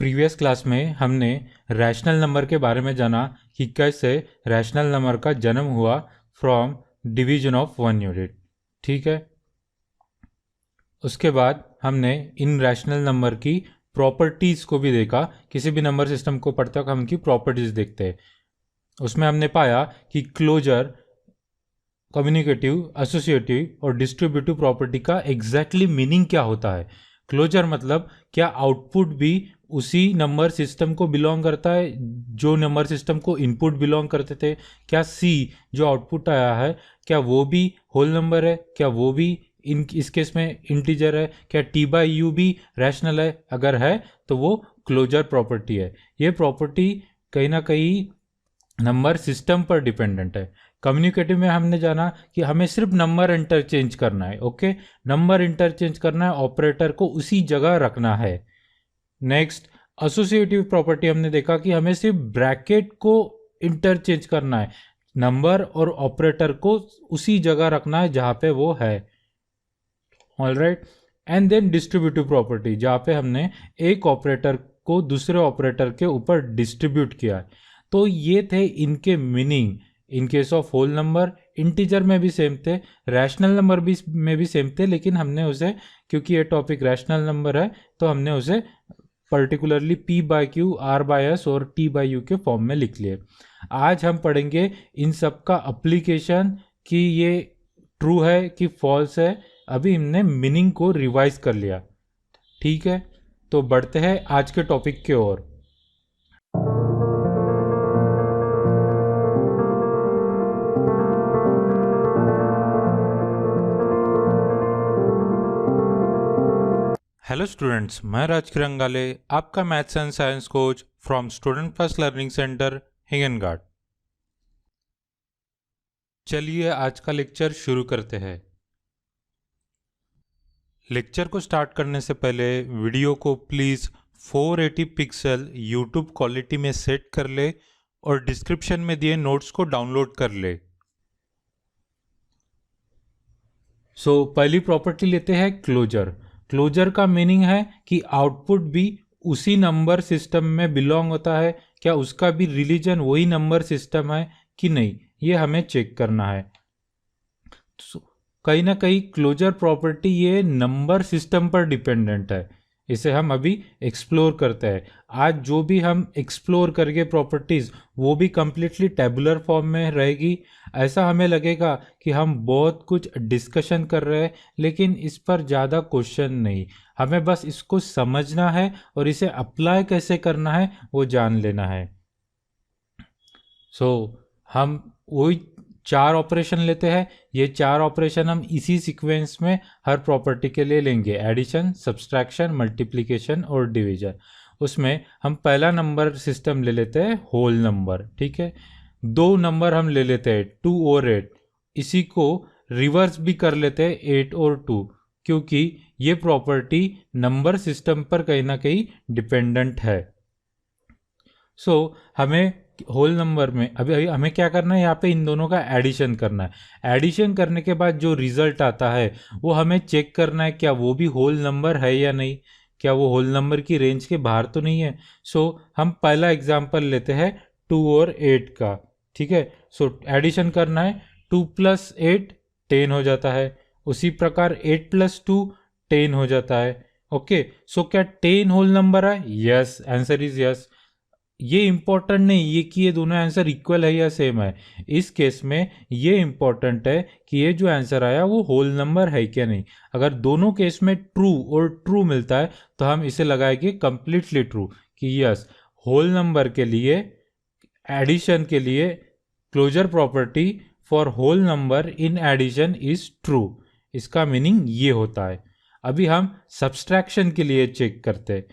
Previous class में हमने rational number के बारे में जाना कि कैसे रैशनल नंबर का जन्म हुआ from division of one unit. ठीक है, उसके बाद हमने इन रैशनल नंबर की प्रॉपर्टीज़ को भी देखा। किसी भी नंबर सिस्टम को पढ़ते वक्त हम उनकी प्रॉपर्टीज़ देखते हैं। उसमें हमने पाया कि क्लोजर, कम्युनिकेटिव, एसोसिएटिव और डिस्ट्रीब्यूटिव प्रॉपर्टी का एग्जैक्टली मीनिंग क्या होता है। क्लोजर मतलब क्या आउटपुट भी उसी नंबर सिस्टम को बिलोंग करता है जो नंबर सिस्टम को इनपुट बिलोंग करते थे। क्या सी जो आउटपुट आया है क्या वो भी होल नंबर है, क्या वो भी इस केस में इंटीजर है, क्या टी बाई यू भी रैशनल है, अगर है तो वो क्लोजर प्रॉपर्टी है। ये प्रॉपर्टी कहीं ना कहीं नंबर सिस्टम पर डिपेंडेंट है। कम्युनिकेटिव में हमने जाना कि हमें सिर्फ नंबर इंटरचेंज करना है। ओके, नंबर इंटरचेंज करना है, ऑपरेटर को उसी जगह रखना है। नेक्स्ट, एसोसिएटिव प्रॉपर्टी हमने देखा कि हमें सिर्फ ब्रैकेट को इंटरचेंज करना है, नंबर और ऑपरेटर को उसी जगह रखना है जहां पे वो है। Alright, and then distributive property जहां पे हमने एक ऑपरेटर को दूसरे ऑपरेटर के ऊपर डिस्ट्रीब्यूट किया है। तो ये थे इनके meaning. In case of whole number, integer में भी सेम थे, रैशनल नंबर भी में भी सेम थे, लेकिन हमने उसे, क्योंकि ये टॉपिक रैशनल नंबर है, तो हमने उसे particularly P by Q, R by S और टी बाई यू के फॉर्म में लिख लिए। आज हम पढ़ेंगे इन सब का अप्लीकेशन कि ये ट्रू है कि फॉल्स है। अभी हमने मीनिंग को रिवाइज कर लिया। ठीक है, तो बढ़ते हैं आज के टॉपिक की ओर। हेलो स्टूडेंट्स, मैं राज किरंगाले, आपका maths and science coach from student first learning centre Hinganghat. चलिए आज का लेक्चर शुरू करते हैं। लेक्चर को स्टार्ट करने से पहले वीडियो को प्लीज़ 480 पिक्सल यूट्यूब क्वालिटी में सेट कर ले और डिस्क्रिप्शन में दिए नोट्स को डाउनलोड कर ले। पहली प्रॉपर्टी लेते हैं क्लोजर। क्लोजर का मीनिंग है कि आउटपुट भी उसी नंबर सिस्टम में बिलोंग होता है, क्या उसका भी रिलीजन वही नंबर सिस्टम है कि नहीं, ये हमें चेक करना है। कहीं ना कहीं क्लोजर प्रॉपर्टी ये नंबर सिस्टम पर डिपेंडेंट है। इसे हम अभी एक्सप्लोर करते हैं। आज जो भी हम एक्सप्लोर करेंगे प्रॉपर्टीज, वो भी कंप्लीटली टेबुलर फॉर्म में रहेगी। ऐसा हमें लगेगा कि हम बहुत कुछ डिस्कशन कर रहे हैं, लेकिन इस पर ज़्यादा क्वेश्चन नहीं, हमें बस इसको समझना है और इसे अप्लाई कैसे करना है वो जान लेना है। हम वही 4 ऑपरेशन लेते हैं। ये 4 ऑपरेशन हम इसी सीक्वेंस में हर प्रॉपर्टी के लिए लेंगे, एडिशन, सब्सट्रैक्शन, मल्टीप्लिकेशन और डिवीजन। उसमें हम पहला नंबर सिस्टम ले लेते हैं होल नंबर। ठीक है, 2 नंबर हम ले लेते हैं 2 और 8। इसी को रिवर्स भी कर लेते हैं 8 और 2, क्योंकि ये प्रॉपर्टी नंबर सिस्टम पर कहीं ना कहीं डिपेंडेंट है। हमें होल नंबर में अभी हमें क्या करना है, यहाँ पे इन दोनों का एडिशन करना है। एडिशन करने के बाद जो रिजल्ट आता है वो हमें चेक करना है क्या वो भी होल नंबर है या नहीं, क्या वो होल नंबर की रेंज के बाहर तो नहीं है। हम पहला एग्जांपल लेते हैं 2 और 8 का। ठीक है, एडिशन करना है, 2 + 8 10 हो जाता है। उसी प्रकार 8 + 2 10 हो जाता है। ओके, क्या 10 होल नंबर है? Yes, answer is yes. ये इंपॉर्टेंट नहीं ये कि ये दोनों आंसर इक्वल है या सेम है। इस केस में ये इंपॉर्टेंट है कि ये जो आंसर आया वो होल नंबर है क्या नहीं। अगर दोनों केस में ट्रू और ट्रू मिलता है तो हम इसे लगाएंगे कंप्लीटली ट्रू कि यस, होल नंबर के लिए, एडिशन के लिए closure property for whole number in addition is true. इसका मीनिंग ये होता है। अभी हम सब्सट्रैक्शन के लिए चेक करते हैं।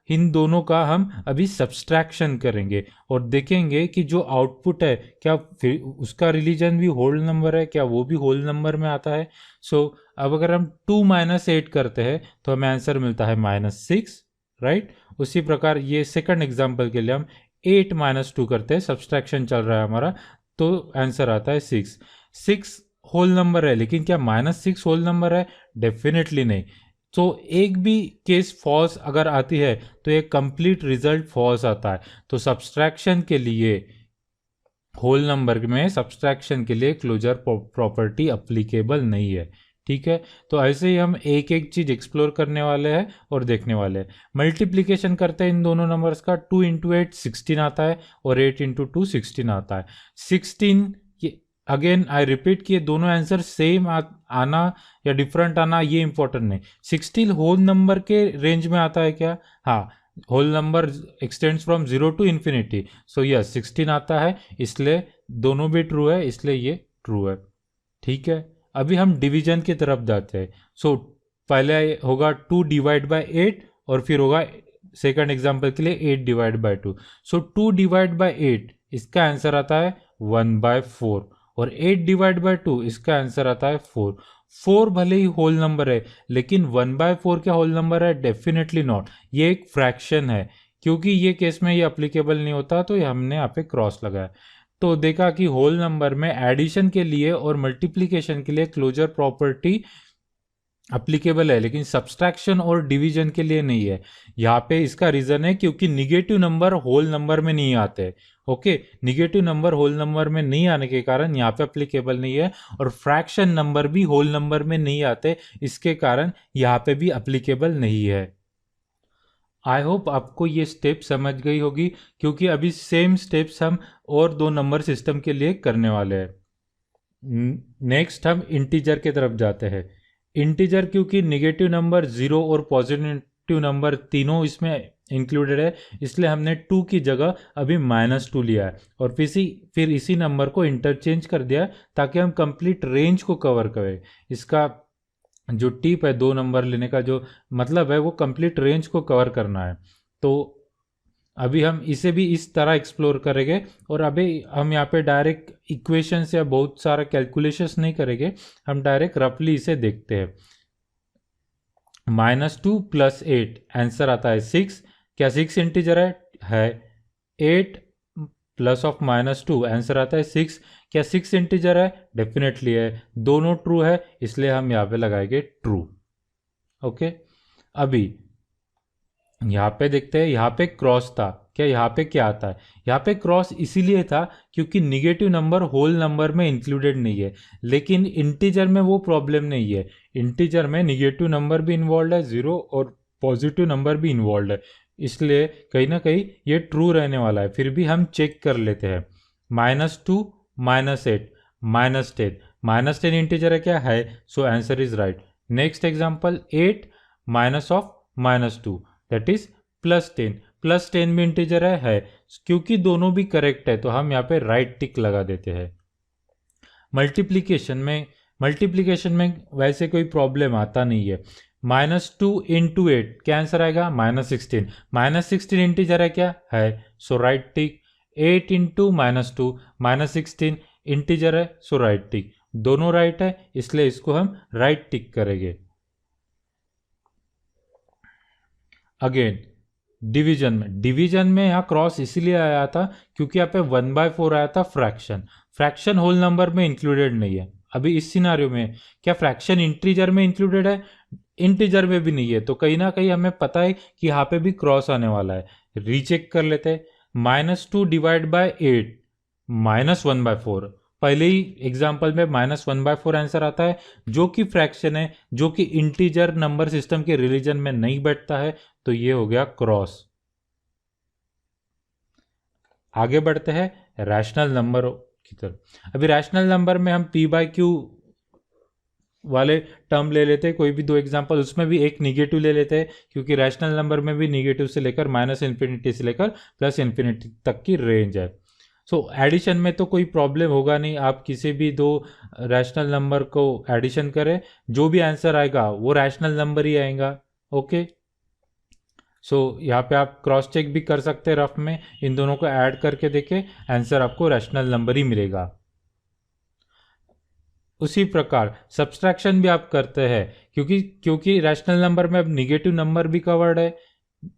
इन दोनों का हम अभी सब्सट्रैक्शन करेंगे और देखेंगे कि जो आउटपुट है क्या फिर उसका रिलीजन भी होल नंबर है, क्या वो भी होल नंबर में आता है। अब अगर हम 2 - 8 करते हैं तो हमें आंसर मिलता है -6, राइट। उसी प्रकार ये सेकंड एग्जांपल के लिए हम 8 - 2 करते हैं, सब्सट्रैक्शन चल रहा है हमारा, तो आंसर आता है 6 होल नंबर है। लेकिन क्या -6 होल नंबर है? डेफिनेटली नहीं। तो एक भी केस फॉल्स अगर आती है तो एक कंप्लीट रिजल्ट फॉल्स आता है। तो सब्सट्रैक्शन के लिए, होल नंबर में सब्सट्रैक्शन के लिए क्लोजर प्रॉपर्टी अप्लीकेबल नहीं है। ठीक है, तो ऐसे ही हम एक एक चीज एक्सप्लोर करने वाले हैं और देखने वाले हैं। मल्टीप्लीकेशन करते हैं इन दोनों नंबर्स का, 2 इंटू 8 16 आता है और 8 इंटू 2 16 आता है। 16, अगेन आई रिपीट कि ये दोनों आंसर सेम आना या डिफरेंट आना ये इंपॉर्टेंट नहीं। 16 होल नंबर के रेंज में आता है क्या? हाँ, whole number extends from 0 to infinity, so yes 16 आता है, इसलिए दोनों भी ट्रू है, इसलिए ये ट्रू है। ठीक है, अभी हम डिवीजन की तरफ जाते हैं। सो पहले होगा 2 डिवाइड बाय 8 और फिर होगा सेकंड एग्जांपल के लिए 8 divide by 2। So 2 divide by 8 इसका आंसर आता है 1/4 और 8 डिवाइड बाय 2 इसका आंसर आता है 4। 4 भले ही होल नंबर है लेकिन 1/4 क्या होल नंबर है? डेफिनेटली नॉट, ये एक फ्रैक्शन है। क्योंकि ये केस में ये अप्लीकेबल नहीं होता तो ये हमने यहाँ पे क्रॉस लगाया। तो देखा कि होल नंबर में एडिशन के लिए और मल्टीप्लिकेशन के लिए क्लोजर प्रॉपर्टी अप्लीकेबल है, लेकिन सब्सट्रैक्शन और डिवीजन के लिए नहीं है। यहाँ पे इसका रीजन है क्योंकि निगेटिव नंबर होल नंबर में नहीं आते। Okay, negative number whole number में नहीं आने के कारण यहाँ पे अप्लीकेबल नहीं है, और फ्रैक्शन नंबर भी होल नंबर में नहीं आते, इसके कारण यहाँ पे भी अप्लीकेबल नहीं है। आई होप आपको ये स्टेप समझ गई होगी, क्योंकि अभी सेम स्टेप्स हम और दो नंबर सिस्टम के लिए करने वाले हैं। नेक्स्ट हम इंटीजर की तरफ जाते हैं। इंटीजर क्योंकि निगेटिव नंबर 0 और पॉजिटिव नंबर तीनों इसमें इंक्लूडेड है, इसलिए हमने 2 की जगह अभी -2 लिया है और फिर इसी नंबर को इंटरचेंज कर दिया ताकि हम कंप्लीट रेंज को कवर करें। इसका जो टिप है 2 नंबर लेने का जो मतलब है वो कंप्लीट रेंज को कवर करना है। तो अभी हम इसे भी इस तरह एक्सप्लोर करेंगे, और अभी हम यहाँ पे डायरेक्ट इक्वेशंस या बहुत सारा कैलकुलेशंस नहीं करेंगे, हम डायरेक्ट रफली इसे देखते हैं। -2 + 8 आंसर आता है 6। क्या 6 इंटीजर है? 8 प्लस ऑफ -2 आंसर आता है 6। क्या 6 इंटीजर है? डेफिनेटली है, दोनों ट्रू है, इसलिए हम यहाँ पे लगाएंगे ट्रू। ओके, अभी यहाँ पे देखते हैं, यहाँ पे क्रॉस था क्या? यहाँ पे क्या आता है? यहाँ पे क्रॉस इसीलिए था क्योंकि निगेटिव नंबर होल नंबर में इंक्लूडेड नहीं है, लेकिन इंटीजर में वो प्रॉब्लम नहीं है। इंटीजर में निगेटिव नंबर भी इन्वॉल्व है, 0 और पॉजिटिव नंबर भी इन्वॉल्व है, इसलिए कहीं ना कहीं ये ट्रू रहने वाला है। फिर भी हम चेक कर लेते हैं। -2 -8 -10, -10 इंटीजर है क्या? है, so answer is right. Next example 8 minus of -2 that is +10, +10 भी इंटीजर है, क्योंकि दोनों भी करेक्ट है तो हम यहाँ पे राइट टिक लगा देते हैं। मल्टीप्लीकेशन में वैसे कोई प्रॉब्लम आता नहीं है। -2 × 8 क्या आंसर आएगा? -16, -16 इंटीजर है क्या? है, सो राइट टिक। 8 × -2 -16 इंटीजर है, सो राइट टिक। दोनों राइट है, इसलिए इसको हम राइट टिक करेंगे। अगेन डिवीजन में यहाँ क्रॉस इसीलिए आया था क्योंकि यहाँ पे 1/4 आया था फ्रैक्शन होल नंबर में इंक्लूडेड नहीं है। अभी इस सिनारियो में क्या फ्रैक्शन इंटीजर में इंक्लूडेड है? इंटीजर में भी नहीं है, तो कहीं ना कहीं हमें पता है कि यहाँ पे भी क्रॉस आने वाला है। रीचेक कर लेते हैं। -2 डिवाइड बाय 8 -1/4, पहले ही एग्जाम्पल में -1/4 आंसर आता है, जो कि फ्रैक्शन है, जो कि इंटीजर नंबर सिस्टम के रिलीजन में नहीं बैठता है, तो ये हो गया क्रॉस। आगे बढ़ते हैं रैशनल नंबर की तरफ। अभी रैशनल नंबर में हम p/q वाले टर्म ले लेते हैं, कोई भी दो एग्जांपल, उसमें भी एक निगेटिव ले लेते हैं क्योंकि रैशनल नंबर में भी निगेटिव से लेकर -∞ से लेकर +∞ तक की रेंज है। सो एडिशन में तो कोई प्रॉब्लम होगा नहीं, आप किसी भी दो रैशनल नंबर को एडिशन करें, जो भी आंसर आएगा वो रैशनल नंबर ही आएगा। ओके, सो यहाँ पे आप क्रॉस चेक भी कर सकते हैं रफ में, इन दोनों को ऐड करके देखें, आंसर आपको रैशनल नंबर ही मिलेगा। उसी प्रकार सब्सट्रैक्शन भी आप करते हैं क्योंकि रैशनल नंबर में अब निगेटिव नंबर भी कवर्ड है,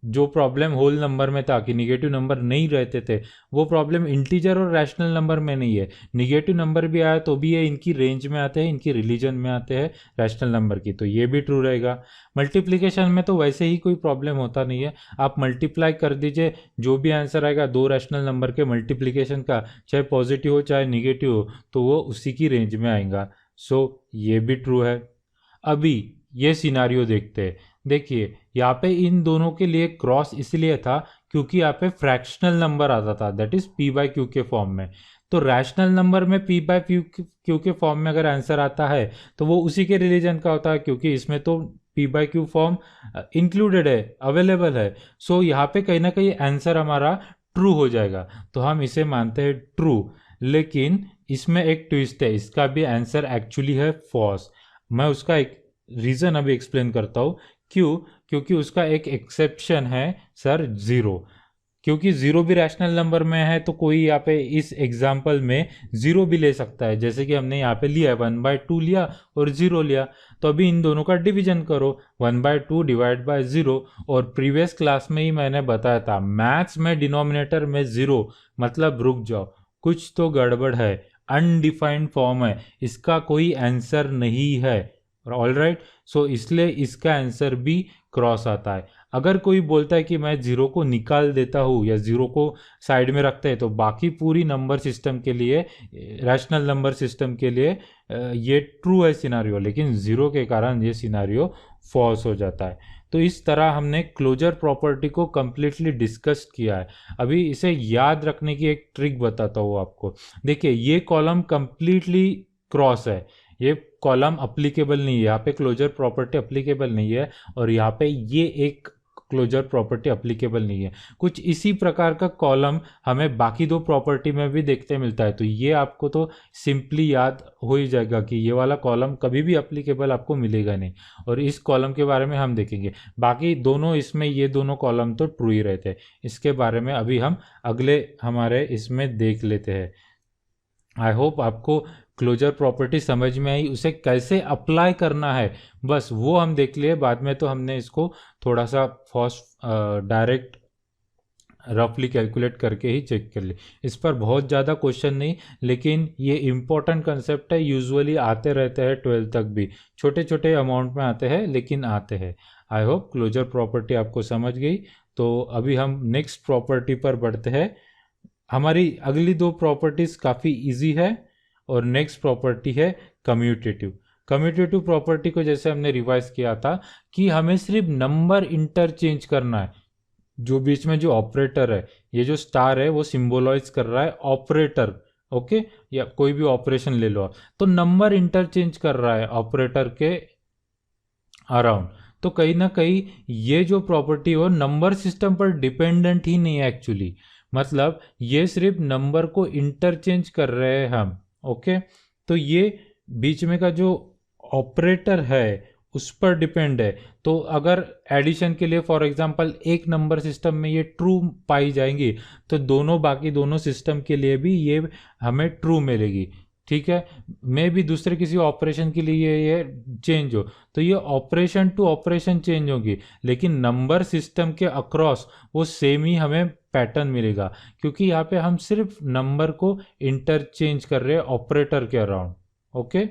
जो प्रॉब्लम होल नंबर में था कि निगेटिव नंबर नहीं रहते थे, वो प्रॉब्लम इंटीजर और रैशनल नंबर में नहीं है। निगेटिव नंबर भी आया तो भी ये इनकी रेंज में आते हैं, इनकी रिलीजन में आते हैं रैशनल नंबर की, तो ये भी ट्रू रहेगा। मल्टीप्लिकेशन में तो वैसे ही कोई प्रॉब्लम होता नहीं है, आप मल्टीप्लाई कर दीजिए, जो भी आंसर आएगा दो रैशनल नंबर के मल्टीप्लिकेशन का, चाहे पॉजिटिव हो चाहे निगेटिव हो, तो वो उसी की रेंज में आएगा। सो ये भी ट्रू है। अभी ये सिनारियो देखते हैं। देखिए यहाँ पे इन दोनों के लिए क्रॉस इसलिए था क्योंकि यहाँ पे फ्रैक्शनल नंबर आता था, that is P by Q के फॉर्म में। तो रैशनल नंबर में पी बाय क्यू के फॉर्म में अगर आंसर आता है तो वो उसी के रिलीजन का होता है, क्योंकि इसमें तो P by Q form included है, अवेलेबल है। सो यहाँ पे कहीं ना कहीं आंसर हमारा ट्रू हो जाएगा, तो हम इसे मानते हैं ट्रू। लेकिन इसमें एक ट्विस्ट है, इसका भी आंसर एक्चुअली है फॉल्स। मैं उसका एक रीज़न अभी एक्सप्लेन करता हूँ। क्यों? क्योंकि उसका एक एक्सेप्शन है सर, ज़ीरो। क्योंकि ज़ीरो भी रैशनल नंबर में है, तो कोई यहाँ पे इस एग्जाम्पल में ज़ीरो भी ले सकता है, जैसे कि हमने यहाँ पे लिया है 1/2 लिया और ज़ीरो लिया। तो अभी इन दोनों का डिवीजन करो, 1/2 डिवाइड बाय ज़ीरो। और प्रीवियस क्लास में ही मैंने बताया था, मैथ्स में डिनोमिनेटर में ज़ीरो मतलब रुक जाओ, कुछ तो गड़बड़ है, अनडिफाइंड फॉर्म है, इसका कोई आंसर नहीं है। ऑल राइट, सो इसलिए इसका आंसर भी क्रॉस आता है। अगर कोई बोलता है कि मैं जीरो को निकाल देता हूँ या जीरो को साइड में रखते हैं, तो बाकी पूरी नंबर सिस्टम के लिए, रैशनल नंबर सिस्टम के लिए ये ट्रू है सिनारियो, लेकिन जीरो के कारण ये सिनारियो फॉल्स हो जाता है। तो इस तरह हमने क्लोजर प्रॉपर्टी को कंप्लीटली डिस्कस किया है। अभी इसे याद रखने की एक ट्रिक बताता हूँ आपको। देखिए ये कॉलम कंप्लीटली क्रॉस है, ये कॉलम अप्लीकेबल नहीं है, यहाँ पे क्लोजर प्रॉपर्टी अप्लीकेबल नहीं है, और यहाँ पे ये एक क्लोजर प्रॉपर्टी अप्लीकेबल नहीं है। कुछ इसी प्रकार का कॉलम हमें बाकी दो प्रॉपर्टी में भी देखते मिलता है, तो ये आपको तो सिंपली याद हो ही जाएगा कि ये वाला कॉलम कभी भी अप्लीकेबल आपको मिलेगा नहीं। और इस कॉलम के बारे में हम देखेंगे, बाकी दोनों इसमें ये दोनों कॉलम तो ट्रू ही रहते हैं। इसके बारे में अभी हम अगले हमारे इसमें देख लेते हैं। आई होप आपको क्लोजर प्रॉपर्टी समझ में आई, उसे कैसे अप्लाई करना है बस वो हम देख लिए। बाद में तो हमने इसको थोड़ा सा फर्स्ट डायरेक्ट रफली कैलकुलेट करके ही चेक कर लिए, इस पर बहुत ज़्यादा क्वेश्चन नहीं, लेकिन ये इम्पोर्टेंट कंसेप्ट है, यूजुअली आते रहते हैं 12 तक भी, छोटे छोटे अमाउंट में आते हैं लेकिन आते हैं। आई होप क्लोजर प्रॉपर्टी आपको समझ गई। तो अभी हम नेक्स्ट प्रॉपर्टी पर बढ़ते हैं। हमारी अगली दो प्रॉपर्टीज काफ़ी इजी है, और नेक्स्ट प्रॉपर्टी है कम्यूटेटिव। कम्यूटेटिव प्रॉपर्टी को जैसे हमने रिवाइज किया था कि हमें सिर्फ नंबर इंटरचेंज करना है, जो बीच में जो ऑपरेटर है, ये जो स्टार है वो सिंबोलाइज कर रहा है ऑपरेटर, ओके, या कोई भी ऑपरेशन ले लो आप, तो नंबर इंटरचेंज कर रहा है ऑपरेटर के अराउंड। तो कहीं ना कहीं ये जो प्रॉपर्टी हो नंबर सिस्टम पर डिपेंडेंट ही नहीं है एक्चुअली, मतलब ये सिर्फ नंबर को इंटरचेंज कर रहे हैं हम, ओके। तो ये बीच में का जो ऑपरेटर है उस पर डिपेंड है। तो अगर एडिशन के लिए फॉर एग्जांपल एक नंबर सिस्टम में ये ट्रू पाई जाएंगी, तो दोनों बाकी दोनों सिस्टम के लिए भी ये हमें ट्रू मिलेगी, ठीक है। मे भी दूसरे किसी ऑपरेशन के लिए ये चेंज हो, तो ये ऑपरेशन टू ऑपरेशन चेंज होगी, लेकिन नंबर सिस्टम के अक्रॉस वो सेम ही हमें पैटर्न मिलेगा, क्योंकि यहाँ पे हम सिर्फ नंबर को इंटरचेंज कर रहे हैं ऑपरेटर के अराउंड, ओके।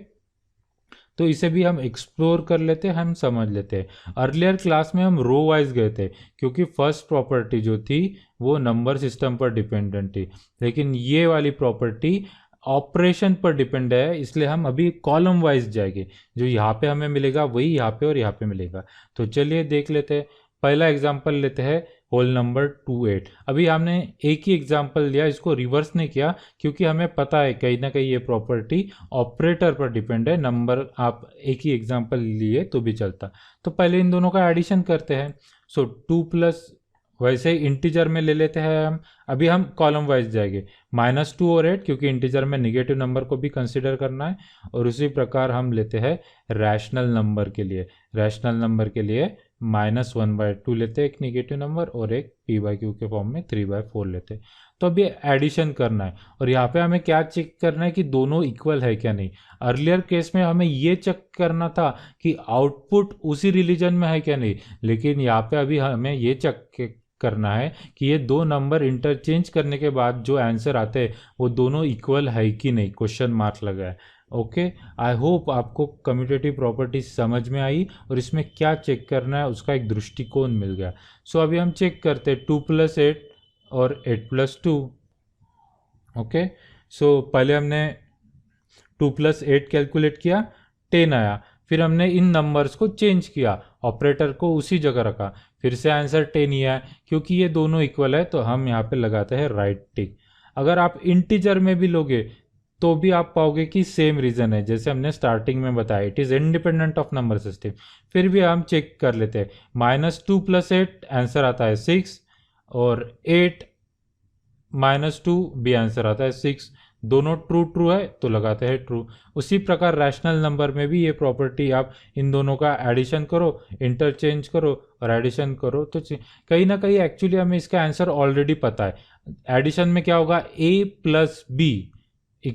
तो इसे भी हम एक्सप्लोर कर लेते हैं, हम समझ लेते हैं। अर्लियर क्लास में हम रो वाइज गए थे, क्योंकि फर्स्ट प्रॉपर्टी जो थी वो नंबर सिस्टम पर डिपेंडेंट थी, लेकिन ये वाली प्रॉपर्टी ऑपरेशन पर डिपेंड है, इसलिए हम अभी कॉलम वाइज जाएंगे, जो यहाँ पे हमें मिलेगा वही यहाँ पे और यहाँ पे मिलेगा। तो चलिए देख लेते हैं। पहला एग्जाम्पल लेते हैं, होल नंबर 28। अभी हमने एक ही एग्जाम्पल लिया, इसको रिवर्स नहीं किया, क्योंकि हमें पता है कहीं ना कहीं ये प्रॉपर्टी ऑपरेटर पर डिपेंड है, नंबर आप एक ही एग्जाम्पल लिए तो भी चलता। तो पहले इन दोनों का एडिशन करते हैं। सो 2 प्लस, वैसे ही इंटीजर में ले लेते हैं हम, अभी हम कॉलम वाइज जाएंगे, -2 और 8, क्योंकि इंटीजर में निगेटिव नंबर को भी कंसिडर करना है। और उसी प्रकार हम लेते हैं रैशनल नंबर के लिए, रैशनल नंबर के लिए -1/2 लेते हैं एक निगेटिव नंबर, और एक p/q के फॉर्म में 3/4 लेते हैं। तो अभी एडिशन करना है, और यहाँ पे हमें क्या चेक करना है कि दोनों इक्वल है क्या नहीं। अर्लियर केस में हमें ये चेक करना था कि आउटपुट उसी रिलीजन में है क्या नहीं, लेकिन यहाँ पे अभी हमें ये चेक करना है कि ये दो नंबर इंटरचेंज करने के बाद जो आंसर आते हैं वो दोनों इक्वल है कि नहीं, क्वेश्चन मार्क लगा है। ओके, आई होप आपको कम्यूटेटिव प्रॉपर्टी समझ में आई और इसमें क्या चेक करना है उसका एक दृष्टिकोण मिल गया। सो अभी हम चेक करते हैं 2 + 8 और 8 + 2। ओके, सो पहले हमने 2 + 8 कैलकुलेट किया, 10 आया। फिर हमने इन नंबर्स को चेंज किया, ऑपरेटर को उसी जगह रखा, फिर से आंसर 10 ही आया। क्योंकि ये दोनों इक्वल है तो हम यहाँ पे लगाते हैं राइट टिक। अगर आप इंटीजर में भी लोगे तो भी आप पाओगे कि सेम रीजन है, जैसे हमने स्टार्टिंग में बताया, it is independent of number system. फिर भी हम चेक कर लेते हैं, -2 + 8 आंसर आता है 6, और 8 - 2 भी आंसर आता है 6। दोनों ट्रू ट्रू है तो लगाते हैं ट्रू। उसी प्रकार रैशनल नंबर में भी ये प्रॉपर्टी, आप इन दोनों का एडिशन करो, इंटरचेंज करो और एडिशन करो, तो कहीं ना कहीं एक्चुअली हमें इसका आंसर ऑलरेडी पता है। एडिशन में क्या होगा, a + b =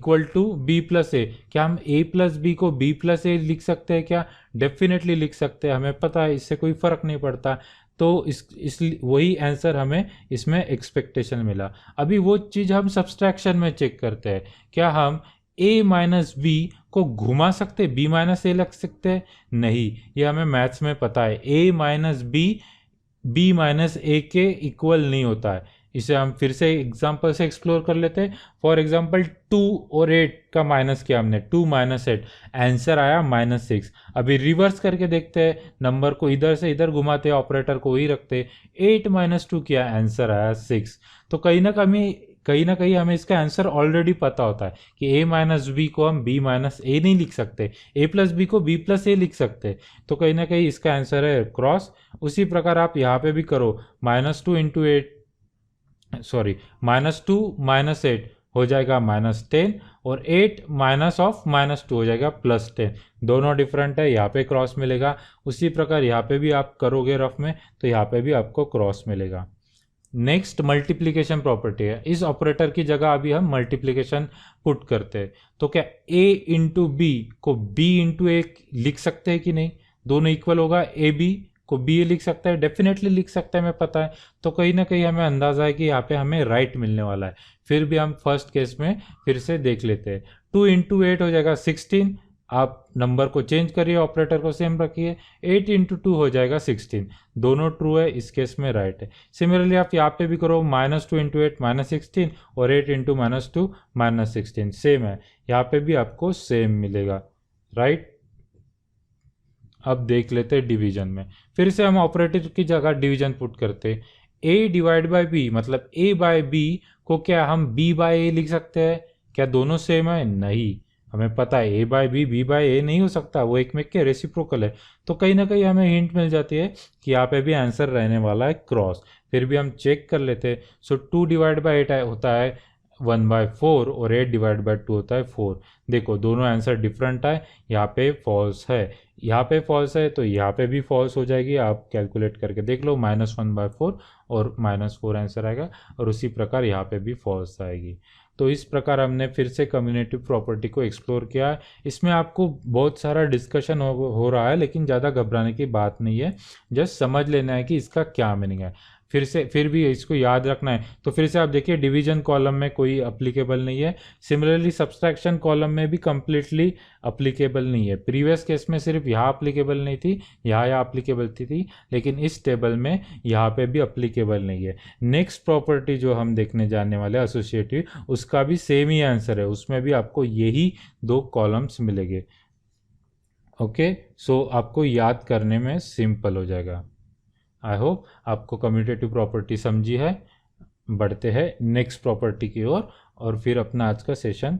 b + a। क्या हम a + b को b + a लिख सकते हैं क्या? डेफिनेटली लिख सकते हैं, हमें पता है, इससे कोई फर्क नहीं पड़ता। तो इस वही आंसर हमें इसमें एक्सपेक्टेशन मिला। अभी वो चीज़ हम सब्सट्रैक्शन में चेक करते हैं, क्या हम a - b को घुमा सकते, b - a लग सकते हैं? नहीं, ये हमें मैथ्स में पता है, a - b a के इक्वल नहीं होता है। इसे हम फिर से एग्जांपल से एक्सप्लोर कर लेते हैं। फॉर एग्जांपल 2 और 8 का माइनस किया हमने, 2 - 8 आंसर आया -6। अभी रिवर्स करके देखते हैं, नंबर को इधर से इधर घुमाते हैं, ऑपरेटर को वही रखते, 8 - 2 किया, आंसर आया 6। तो कहीं ना कहीं हमें इसका आंसर ऑलरेडी पता होता है कि a - b को हम b - a नहीं लिख सकते, a + b को b + a लिख सकते। तो कहीं ना कहीं इसका आंसर है क्रॉस। उसी प्रकार आप यहाँ पे भी करो, -2 × 8 सॉरी -2 - 8 हो जाएगा -10, और 8 -2 हो जाएगा +10। दोनों डिफरेंट है, यहाँ पे क्रॉस मिलेगा। उसी प्रकार यहाँ पे भी आप करोगे रफ में तो यहाँ पे भी आपको क्रॉस मिलेगा। नेक्स्ट मल्टीप्लिकेशन प्रॉपर्टी है। इस ऑपरेटर की जगह अभी हम मल्टीप्लिकेशन पुट करते हैं, तो क्या a × b को b × a लिख सकते हैं कि नहीं? दोनों इक्वल होगा, a b को b लिख सकता है, डेफिनेटली लिख सकता है, हमें पता है। तो कहीं ना कहीं हमें अंदाजा है कि यहाँ पे हमें राइट मिलने वाला है। फिर भी हम फर्स्ट केस में फिर से देख लेते हैं, 2 × 8 हो जाएगा 16। आप नंबर को चेंज करिए, ऑपरेटर को सेम रखिए, 8 × 2 हो जाएगा 16। दोनों ट्रू है, इस केस में राइट है। सिमिलरली आप यहाँ पे भी करो, -2 × 8 -16 और 8 × -2 -16, सेम है, यहाँ पे भी आपको सेम मिलेगा, राइट। अब देख लेते हैं डिवीजन में। फिर से हम ऑपरेटर की जगह डिवीजन पुट करते हैं, a/b मतलब a/b को क्या हम b/a लिख सकते हैं? क्या दोनों सेम है? नहीं, हमें पता है a/b b/a नहीं हो सकता, वो एक में के रेसिप्रोकल है। तो कहीं ना कहीं हमें हिंट मिल जाती है कि यहाँ पे भी आंसर रहने वाला है क्रॉस। फिर भी हम चेक कर लेते हैं। सो 2/8 होता है 1/4 और 8/2 होता है 4। देखो दोनों आंसर डिफरेंट है, यहाँ पे फॉल्स है, यहाँ पे फॉल्स है, तो यहाँ पे भी फॉल्स हो जाएगी। आप कैलकुलेट करके देख लो, -1/4 और -4 आंसर आएगा, और उसी प्रकार यहाँ पे भी फॉल्स आएगी। तो इस प्रकार हमने फिर से कम्यूटेटिव प्रॉपर्टी को एक्सप्लोर किया है। इसमें आपको बहुत सारा डिस्कशन हो रहा है, लेकिन ज़्यादा घबराने की बात नहीं है, जस्ट समझ लेना है कि इसका क्या मीनिंग है। फिर भी इसको याद रखना है। तो फिर से आप देखिए, डिवीजन कॉलम में कोई अप्लीकेबल नहीं है। सिमिलरली सब्सट्रैक्शन कॉलम में भी कंप्लीटली अप्लीकेबल नहीं है। प्रीवियस केस में सिर्फ यहाँ अप्लीकेबल नहीं थी, यहाँ अप्लीकेबल थी, लेकिन इस टेबल में यहाँ पे भी अप्लीकेबल नहीं है। नेक्स्ट प्रॉपर्टी जो हम देखने जाने वाले हैं एसोसिएटिव, उसका भी सेम ही आंसर है, उसमें भी आपको यही 2 कॉलम्स मिलेंगे। ओके, सो आपको याद करने में सिंपल हो जाएगा। आई होप आपको कम्यूटेटिव प्रॉपर्टी समझी है। बढ़ते हैं नेक्स्ट प्रॉपर्टी की ओर, और फिर अपना आज का session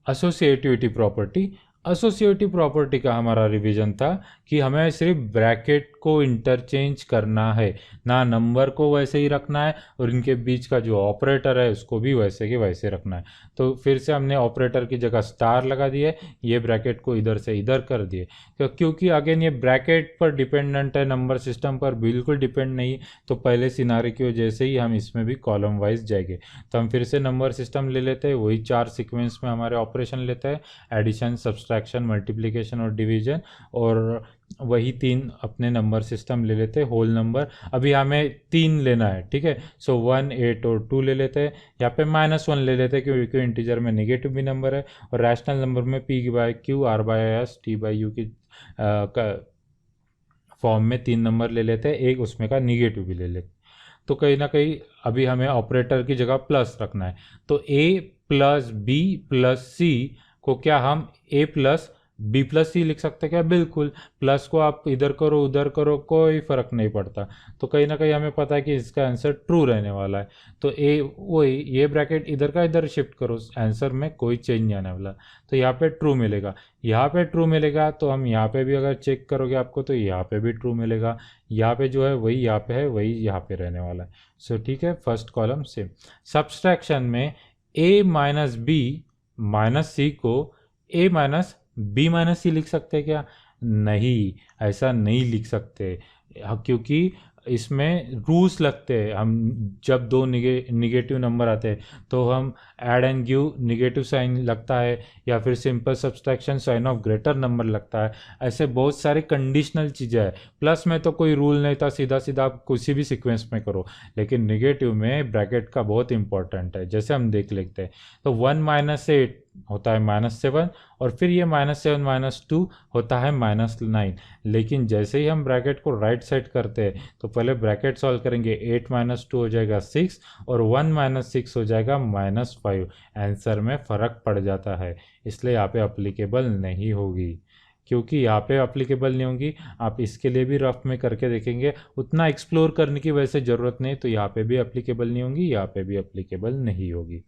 associativity property. Associative property का हमारा रिवीजन था कि हमें सिर्फ ब्रैकेट को इंटरचेंज करना है, ना नंबर को वैसे ही रखना है और इनके बीच का जो ऑपरेटर है उसको भी वैसे के वैसे रखना है। तो फिर से हमने ऑपरेटर की जगह स्टार लगा दिए, ये ब्रैकेट को इधर से इधर कर दिए, क्योंकि अगेन ये ब्रैकेट पर डिपेंडेंट है, नंबर सिस्टम पर बिल्कुल डिपेंड नहीं। तो पहले सिनारी की वजह से ही हम इसमें भी कॉलम वाइज जाएंगे। तो हम फिर से नंबर सिस्टम ले लेते हैं, वही 4 सीक्वेंस में हमारे ऑपरेशन लेते हैं, एडिशन, सब्सट्रैक्शन, मल्टीप्लिकेशन और डिवीजन, और वही 3 अपने नंबर सिस्टम ले लेते हैं होल नंबर। अभी हमें 3 लेना है, ठीक है। सो 1, 8 और 2 ले लेते हैं। यहाँ पे -1 ले लेते हैं क्योंकि इंटीजर में नेगेटिव भी नंबर है, और रैशनल नंबर में P by Q, R by S, T by U की फॉर्म में 3 नंबर ले लेते हैं, एक उसमें का निगेटिव भी ले लेते हैं। तो कहीं ना कहीं अभी हमें ऑपरेटर की जगह प्लस रखना है। तो A plus B plus C को क्या हम A plus B plus C लिख सकते हैं क्या? बिल्कुल। प्लस को आप इधर करो उधर करो कोई फर्क नहीं पड़ता। तो कहीं ना कहीं हमें पता है कि इसका आंसर ट्रू रहने वाला है। तो वही ये ब्रैकेट इधर का इधर शिफ्ट करो, आंसर में कोई चेंज नहीं आने वाला। तो यहाँ पे ट्रू मिलेगा, यहाँ पे ट्रू मिलेगा। तो हम यहाँ पे भी अगर चेक करोगे आपको तो यहाँ पे भी ट्रू मिलेगा। यहाँ पे जो है वही यहाँ पे है, वही यहाँ पे रहने वाला है। सो ठीक है, फर्स्ट कॉलम सेम। सब्सट्रैक्शन में A माइनस बी माइनस सी को A माइनस बी माइनस सी लिख सकते हैं क्या? नहीं, ऐसा नहीं लिख सकते, क्योंकि इसमें रूल्स लगते हैं। हम जब दो निगेटिव नंबर आते हैं तो हम add and give negative sign लगता है, या फिर simple subtraction sign of greater number लगता है। ऐसे बहुत सारे कंडीशनल चीज़ें हैं। प्लस में तो कोई रूल नहीं था, सीधा सीधा आप किसी भी सीक्वेंस में करो, लेकिन निगेटिव में ब्रैकेट का बहुत इंपॉर्टेंट है। जैसे हम देख लेते हैं, तो 1 माइनस 8 होता है -7, और फिर ये -7 -2 होता है -9। लेकिन जैसे ही हम ब्रैकेट को राइट साइड करते हैं तो पहले ब्रैकेट सॉल्व करेंगे, 8 -2 हो जाएगा 6, और 1 -6 हो जाएगा -5। आंसर में फ़र्क पड़ जाता है, इसलिए यहाँ पे अप्लीकेबल नहीं होगी। क्योंकि यहाँ पे अप्लीकेबल नहीं होगी, आप इसके लिए भी रफ में करके देखेंगे, उतना एक्सप्लोर करने की वैसे ज़रूरत नहीं। तो यहाँ पे भी अप्लीकेबल नहीं होगी, यहाँ पे भी अप्लीकेबल नहीं होगी।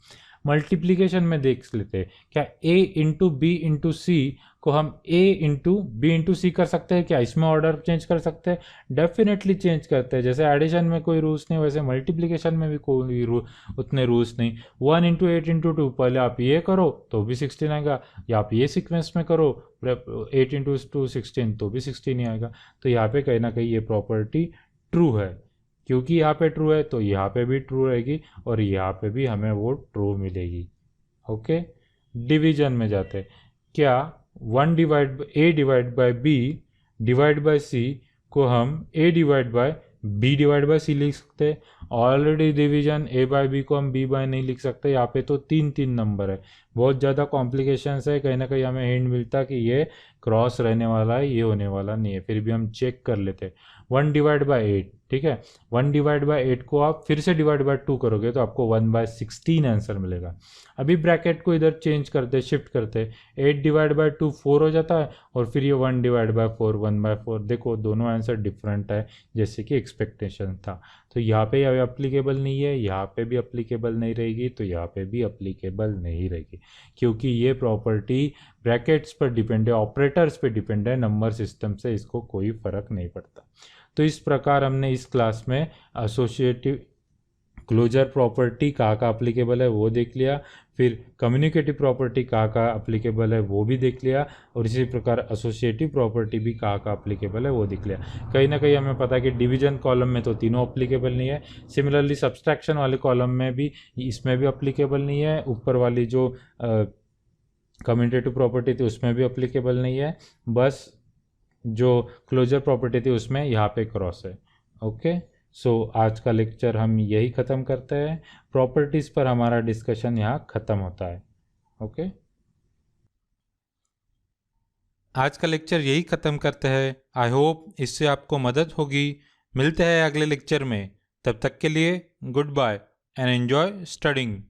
मल्टीप्लिकेशन में देख लेते हैं, क्या A इंटू बी इंटू सी को हम A इंटू बी इंटू सी कर सकते हैं क्या? इसमें ऑर्डर चेंज कर सकते हैं? डेफिनेटली चेंज करते हैं। जैसे एडिशन में कोई रूल्स नहीं, वैसे मल्टीप्लिकेशन में भी कोई उतने रूल्स नहीं। 1 इंटू 8 इंटू 2, पहले आप ये करो तो भी 16 आएगा, या आप ये सीक्वेंस में करो 8 इंटू 2 16 तो भी 16 ही आएगा। तो यहाँ पे कहीं ना कहीं ये प्रॉपर्टी ट्रू है, क्योंकि यहाँ पे ट्रू है तो यहाँ पे भी ट्रू रहेगी, और यहाँ पे भी हमें वो ट्रू मिलेगी। ओके, डिवीजन में जाते, क्या 1 divide by B divide by C को हम A divide by B divide by C लिख सकते हैं? Already division A by B को हम B बाय नहीं लिख सकते, यहाँ पे तो 3 नंबर है, बहुत ज़्यादा कॉम्प्लिकेशंस है। कहीं ना कहीं हमें हिंट मिलता है कि ये क्रॉस रहने वाला है, ये होने वाला नहीं है। फिर भी हम चेक कर लेते हैं। 1 डिवाइड बाय 8, ठीक है, 1 डिवाइड बाय 8 को आप फिर से डिवाइड बाय 2 करोगे तो आपको 1/16 आंसर मिलेगा। अभी ब्रैकेट को इधर चेंज करते, शिफ्ट करते, 8 डिवाइड बाय 2 4 हो जाता है, और फिर ये 1 डिवाइड बाय 4 1/4। देखो दोनों आंसर डिफरेंट है जैसे कि एक्सपेक्टेशन था। तो यहाँ पे अप्लीकेबल नहीं है, यहाँ पे भी अप्लीकेबल नहीं रहेगी, तो यहाँ पे भी अप्लीकेबल नहीं रहेगी, क्योंकि ये प्रॉपर्टी ब्रैकेट्स पर डिपेंड है, ऑपरेटर्स पे डिपेंड है, नंबर सिस्टम से इसको कोई फर्क नहीं पड़ता। तो इस प्रकार हमने इस क्लास में एसोसिएटिव क्लोजर प्रॉपर्टी कहाँ का अप्लीकेबल है वो देख लिया, फिर कम्युनिकेटिव प्रॉपर्टी कहाँ का अप्लीकेबल है वो भी देख लिया, और इसी प्रकार एसोसिएटिव प्रॉपर्टी भी कहाँ का अप्लीकेबल है वो देख लिया। कहीं ना कहीं हमें पता है कि डिवीजन कॉलम में तो तीनों अप्लीकेबल नहीं है, सिमिलरली सब्सट्रैक्शन वाले कॉलम में भी इसमें भी अप्लीकेबल नहीं है, ऊपर वाली जो कम्युनिकेटिव प्रॉपर्टी थी उसमें भी अप्लीकेबल नहीं है, बस जो क्लोजर प्रॉपर्टी थी उसमें यहाँ पे क्रॉस है। ओके, सो आज का लेक्चर हम यही ख़त्म करते हैं, प्रॉपर्टीज़ पर हमारा डिस्कशन यहाँ ख़त्म होता है। ओके, आज का लेक्चर यही ख़त्म करते हैं। आई होप इससे आपको मदद होगी। मिलते हैं अगले लेक्चर में, तब तक के लिए good bye and enjoy studying.